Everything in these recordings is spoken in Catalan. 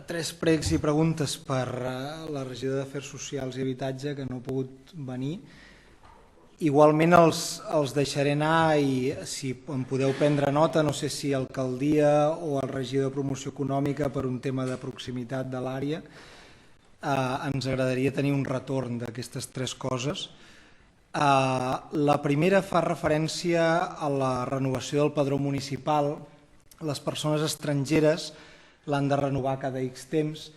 tres pregs i preguntes per la regidora d'Afers Socials i Habitatge que no ha pogut venir. Igualment els deixaré anar i si en podeu prendre nota, no sé si alcaldia o el regidor de Promoció Econòmica per un tema de proximitat de l'àrea, ens agradaria tenir un retorn d'aquestes tres coses. La primera fa referència a la renovació del padró municipal. Les persones estrangeres l'han de renovar cada X temps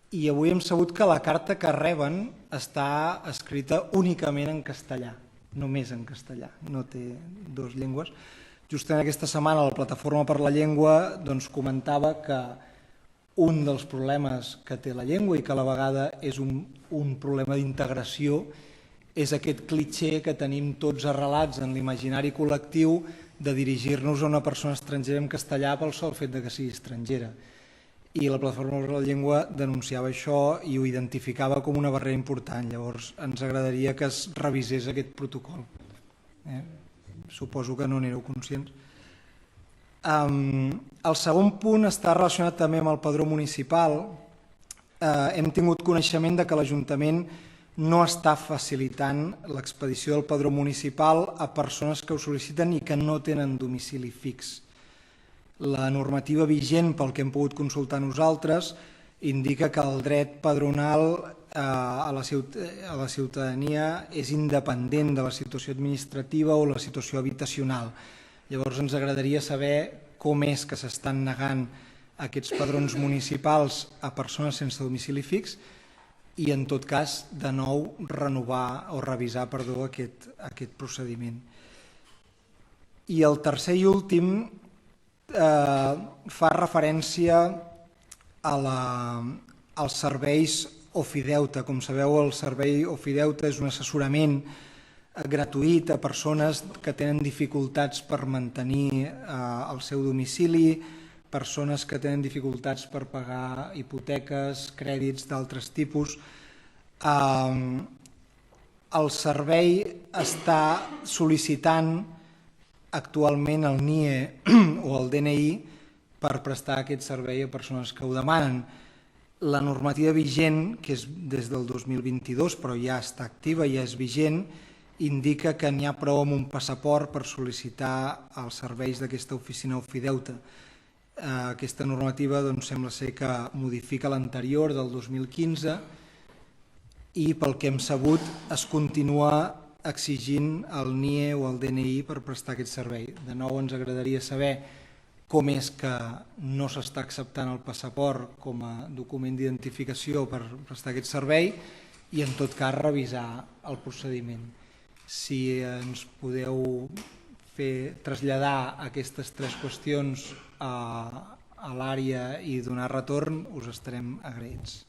i avui hem sabut que la carta que reben està escrita únicament en castellà, només en castellà, no té dues llengües. Justament aquesta setmana la Plataforma per la Llengua comentava que un dels problemes que té la llengua i que a la vegada és un problema d'integració és aquest clitxé que tenim tots arrelats en l'imaginari col·lectiu de dirigir-nos a una persona estrangera en castellà pel sol fet que sigui estrangera. I la Plataforma per la Llengua denunciava això i ho identificava com una barrera important. Llavors ens agradaria que es revisés aquest protocol. Suposo que no n'éreu conscients. El segon punt està relacionat també amb el padró municipal. Hem tingut coneixement que l'Ajuntament no està facilitant l'expedició del padró municipal a persones que ho sol·liciten i que no tenen domicili fix. La normativa vigent, pel que hem pogut consultar nosaltres, indica que el dret padronal a la ciutadania és independent de la situació administrativa o la situació habitacional. Llavors ens agradaria saber com és que s'estan negant aquests padrons municipals a persones sense domicili fix i en tot cas de nou renovar o revisar aquest procediment. I el tercer i últim fa referència als serveis Ofideute. Com sabeu, el servei Ofideute és un assessorament gratuït a persones que tenen dificultats per mantenir el seu domicili, persones que tenen dificultats per pagar hipoteques, crèdits d'altres tipus. El servei està sol·licitant actualment el NIE o el DNI per prestar aquest servei a persones que ho demanen. La normativa vigent, que és des del 2022, però ja està activa, ja és vigent, indica que n'hi ha prou amb un passaport per sol·licitar els serveis d'aquesta oficina Ofideute. Aquesta normativa sembla ser que modifica l'anterior del 2015 i pel que hem sabut es continua exigint el NIE o el DNI per prestar aquest servei. De nou ens agradaria saber com és que no s'està acceptant el passaport com a document d'identificació per prestar aquest servei i en tot cas revisar el procediment. Si ens podeu traslladar aquestes tres qüestions a l'àrea i donar retorn, us estarem agraïts.